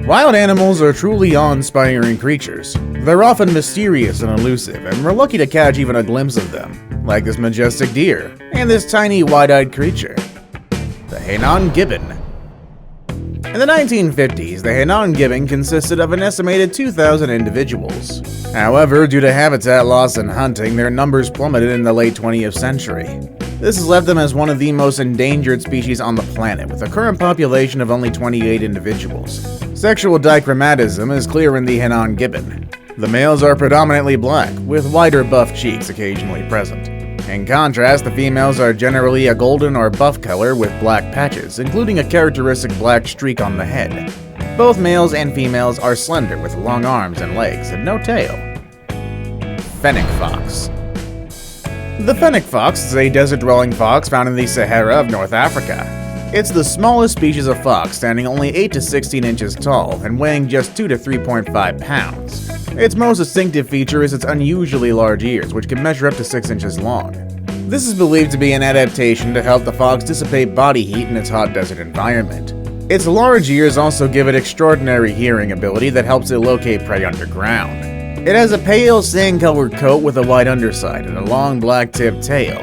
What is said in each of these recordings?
Wild animals are truly awe-inspiring creatures. They're often mysterious and elusive, and we're lucky to catch even a glimpse of them, like this majestic deer, and this tiny wide-eyed creature, the Hanan Gibbon. In the 1950s, the Hanan Gibbon consisted of an estimated 2,000 individuals. However, due to habitat loss and hunting, their numbers plummeted in the late 20th century. This has left them as one of the most endangered species on the planet, with a current population of only 28 individuals. Sexual dichromatism is clear in the Hanan Gibbon. The males are predominantly black, with white or buff cheeks occasionally present. In contrast, the females are generally a golden or buff color with black patches, including a characteristic black streak on the head. Both males and females are slender with long arms and legs and no tail. Fennec Fox. The Fennec Fox is a desert-dwelling fox found in the Sahara of North Africa. It's the smallest species of fox, standing only 8 to 16 inches tall and weighing just 2 to 3.5 pounds. Its most distinctive feature is its unusually large ears, which can measure up to 6 inches long. This is believed to be an adaptation to help the fox dissipate body heat in its hot desert environment. Its large ears also give it extraordinary hearing ability that helps it locate prey underground. It has a pale sand-colored coat with a white underside and a long black-tipped tail.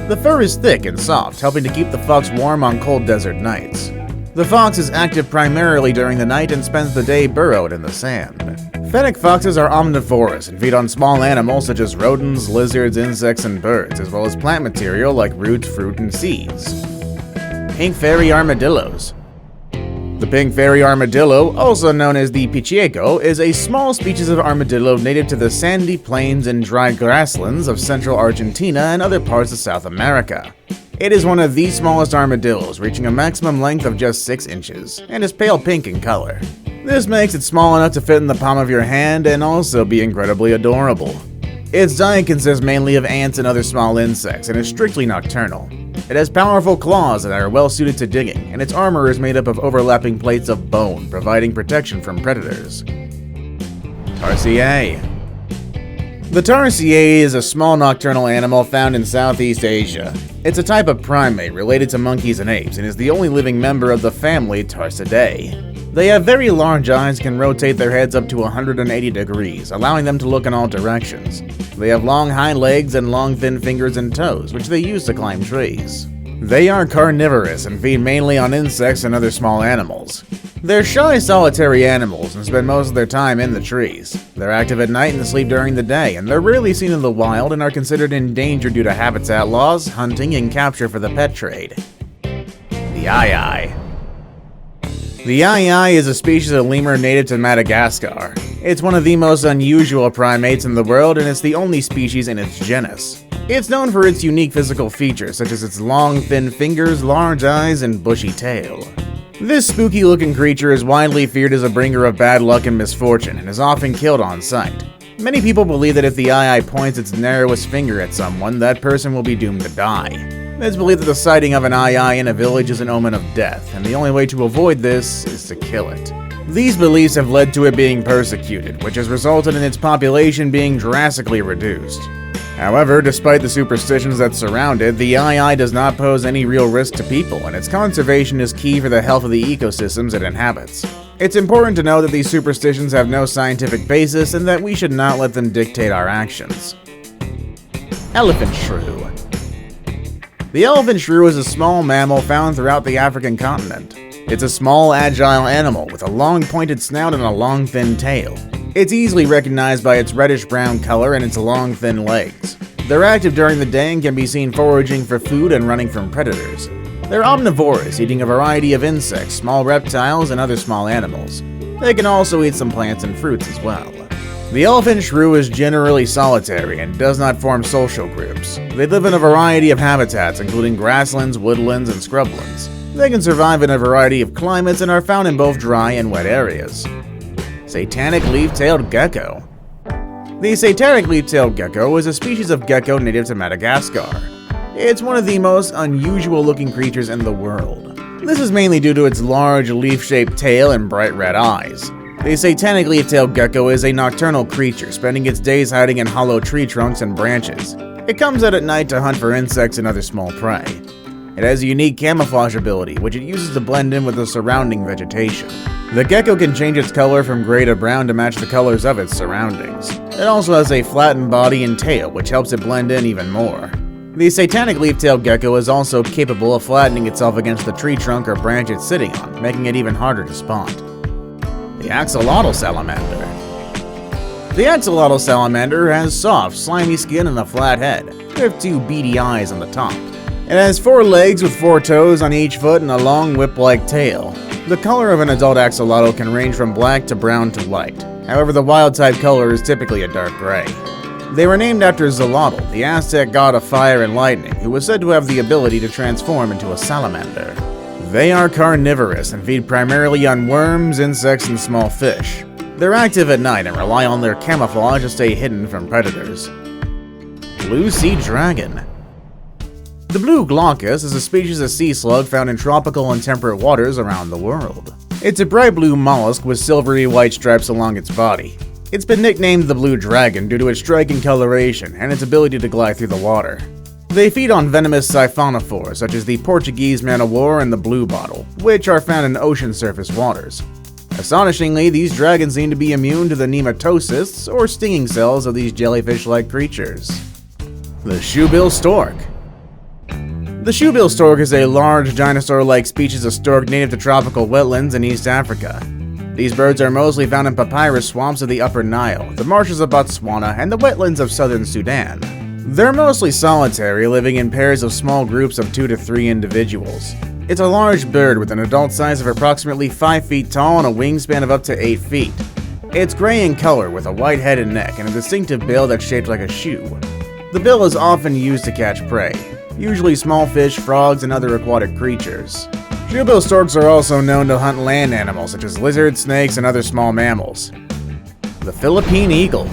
The fur is thick and soft, helping to keep the fox warm on cold desert nights. The fox is active primarily during the night and spends the day burrowed in the sand. Fennec foxes are omnivorous and feed on small animals such as rodents, lizards, insects, and birds, as well as plant material like roots, fruit, and seeds. Pink fairy armadillos. The pink fairy armadillo, also known as the pichiego, is a small species of armadillo native to the sandy plains and dry grasslands of central Argentina and other parts of South America. It is one of the smallest armadillos, reaching a maximum length of just 6 inches, and is pale pink in color. This makes it small enough to fit in the palm of your hand and also be incredibly adorable. Its diet consists mainly of ants and other small insects and is strictly nocturnal. It has powerful claws that are well suited to digging, and its armor is made up of overlapping plates of bone, providing protection from predators. Tarsier. The tarsier is a small nocturnal animal found in Southeast Asia. It's a type of primate related to monkeys and apes and is the only living member of the family Tarsidae. They have very large eyes and can rotate their heads up to 180 degrees, allowing them to look in all directions. They have long hind legs and long thin fingers and toes, which they use to climb trees. They are carnivorous and feed mainly on insects and other small animals. They're shy, solitary animals and spend most of their time in the trees. They're active at night and asleep during the day, and they're rarely seen in the wild and are considered endangered due to habitat loss, hunting, and capture for the pet trade. The aye-aye. The aye-aye is a species of lemur native to Madagascar. It's one of the most unusual primates in the world, and it's the only species in its genus. It's known for its unique physical features, such as its long, thin fingers, large eyes, and bushy tail. This spooky-looking creature is widely feared as a bringer of bad luck and misfortune, and is often killed on sight. Many people believe that if the aye-aye points its narrowest finger at someone, that person will be doomed to die. It's believed that the sighting of an aye-aye in a village is an omen of death, and the only way to avoid this is to kill it. These beliefs have led to it being persecuted, which has resulted in its population being drastically reduced. However, despite the superstitions that surround it, the aye-aye does not pose any real risk to people, and its conservation is key for the health of the ecosystems it inhabits. It's important to know that these superstitions have no scientific basis and that we should not let them dictate our actions. Elephant shrew. The elephant shrew is a small mammal found throughout the African continent. It's a small, agile animal with a long pointed snout and a long thin tail. It's easily recognized by its reddish-brown color and its long thin legs. They're active during the day and can be seen foraging for food and running from predators. They're omnivorous, eating a variety of insects, small reptiles, and other small animals. They can also eat some plants and fruits as well. The elephant shrew is generally solitary and does not form social groups. They live in a variety of habitats, including grasslands, woodlands, and scrublands. They can survive in a variety of climates and are found in both dry and wet areas. Satanic leaf-tailed gecko. The Satanic leaf-tailed gecko is a species of gecko native to Madagascar. It's one of the most unusual-looking creatures in the world. This is mainly due to its large, leaf-shaped tail and bright red eyes. The Satanic leaf-tailed gecko is a nocturnal creature, spending its days hiding in hollow tree trunks and branches. It comes out at night to hunt for insects and other small prey. It has a unique camouflage ability, which it uses to blend in with the surrounding vegetation. The gecko can change its color from gray to brown to match the colors of its surroundings. It also has a flattened body and tail, which helps it blend in even more. The Satanic leaf-tailed gecko is also capable of flattening itself against the tree trunk or branch it's sitting on, making it even harder to spot. The Axolotl Salamander. The Axolotl Salamander has soft, slimy skin and a flat head, with 2 beady eyes on the top. It has 4 legs with 4 toes on each foot and a long whip-like tail. The color of an adult axolotl can range from black to brown to light. However, the wild-type color is typically a dark gray. They were named after Xolotl, the Aztec god of fire and lightning, who was said to have the ability to transform into a salamander. They are carnivorous and feed primarily on worms, insects, and small fish. They're active at night and rely on their camouflage to stay hidden from predators. Blue sea dragon. The blue glaucus is a species of sea slug found in tropical and temperate waters around the world. It's a bright blue mollusk with silvery white stripes along its body. It's been nicknamed the blue dragon due to its striking coloration and its ability to glide through the water. They feed on venomous siphonophores such as the Portuguese man-o'-war and the bluebottle, which are found in ocean surface waters. Astonishingly, these dragons seem to be immune to the nematocysts or stinging cells of these jellyfish-like creatures. The Shoebill Stork. The Shoebill Stork is a large dinosaur-like species of stork native to tropical wetlands in East Africa. These birds are mostly found in papyrus swamps of the Upper Nile, the marshes of Botswana, and the wetlands of southern Sudan. They're mostly solitary, living in pairs of small groups of 2 to 3 individuals. It's a large bird with an adult size of approximately 5 feet tall and a wingspan of up to 8 feet. It's gray in color with a white head and neck and a distinctive bill that's shaped like a shoe. The bill is often used to catch prey, usually small fish, frogs, and other aquatic creatures. Shoebill storks are also known to hunt land animals such as lizards, snakes, and other small mammals. The Philippine Eagle.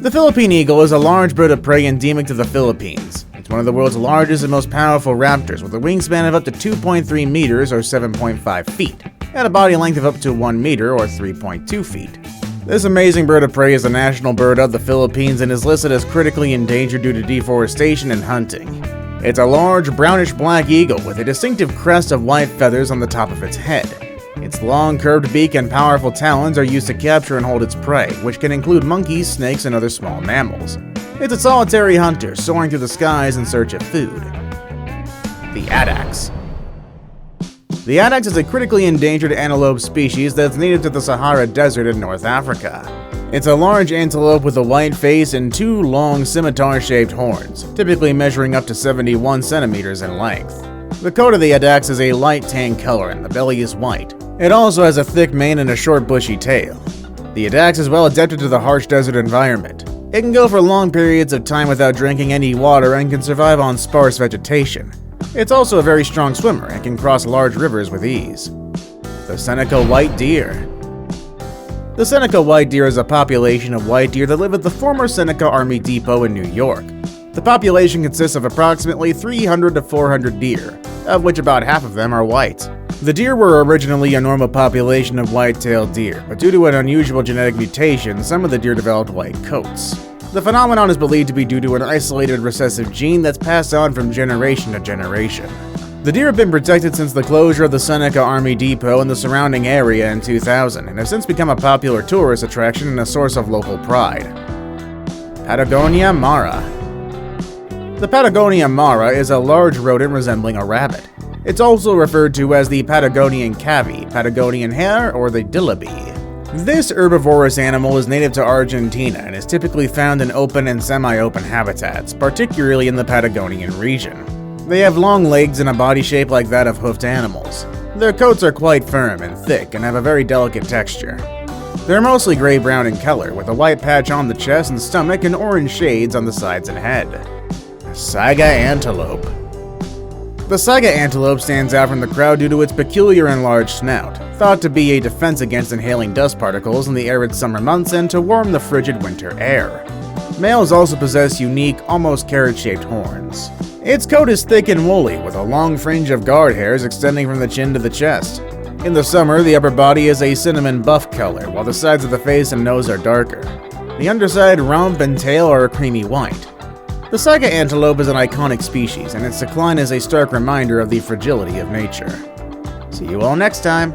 The Philippine Eagle is a large bird of prey endemic to the Philippines. It's one of the world's largest and most powerful raptors with a wingspan of up to 2.3 meters or 7.5 feet, and a body length of up to 1 meter or 3.2 feet. This amazing bird of prey is the national bird of the Philippines and is listed as critically endangered due to deforestation and hunting. It's a large brownish-black eagle with a distinctive crest of white feathers on the top of its head. Its long, curved beak and powerful talons are used to capture and hold its prey, which can include monkeys, snakes, and other small mammals. It's a solitary hunter, soaring through the skies in search of food. The Addax. The Addax is a critically endangered antelope species that's native to the Sahara Desert in North Africa. It's a large antelope with a white face and 2 long scimitar-shaped horns, typically measuring up to 71 centimeters in length. The coat of the Addax is a light tan color and the belly is white. It also has a thick mane and a short bushy tail. The Addax is well adapted to the harsh desert environment. It can go for long periods of time without drinking any water and can survive on sparse vegetation. It's also a very strong swimmer and can cross large rivers with ease. The Seneca white deer. The Seneca white deer is a population of white deer that live at the former Seneca Army Depot in New York. The population consists of approximately 300 to 400 deer, of which about half of them are white. The deer were originally a normal population of white-tailed deer, but due to an unusual genetic mutation, some of the deer developed white coats. The phenomenon is believed to be due to an isolated recessive gene that's passed on from generation to generation. The deer have been protected since the closure of the Seneca Army Depot and the surrounding area in 2000, and have since become a popular tourist attraction and a source of local pride. Patagonia Mara. The Patagonia Mara is a large rodent resembling a rabbit. It's also referred to as the Patagonian cavy, Patagonian hare, or the dillaby. This herbivorous animal is native to Argentina and is typically found in open and semi-open habitats, particularly in the Patagonian region. They have long legs and a body shape like that of hoofed animals. Their coats are quite firm and thick and have a very delicate texture. They're mostly gray-brown in color, with a white patch on the chest and stomach and orange shades on the sides and head. Saga Antelope. The Saga Antelope stands out from the crowd due to its peculiar and large snout, thought to be a defense against inhaling dust particles in the arid summer months and to warm the frigid winter air. Males also possess unique, almost carrot-shaped horns. Its coat is thick and woolly, with a long fringe of guard hairs extending from the chin to the chest. In the summer, the upper body is a cinnamon buff color, while the sides of the face and nose are darker. The underside, rump, and tail are a creamy white. The Saga Antelope is an iconic species, and its decline is a stark reminder of the fragility of nature. See you all next time!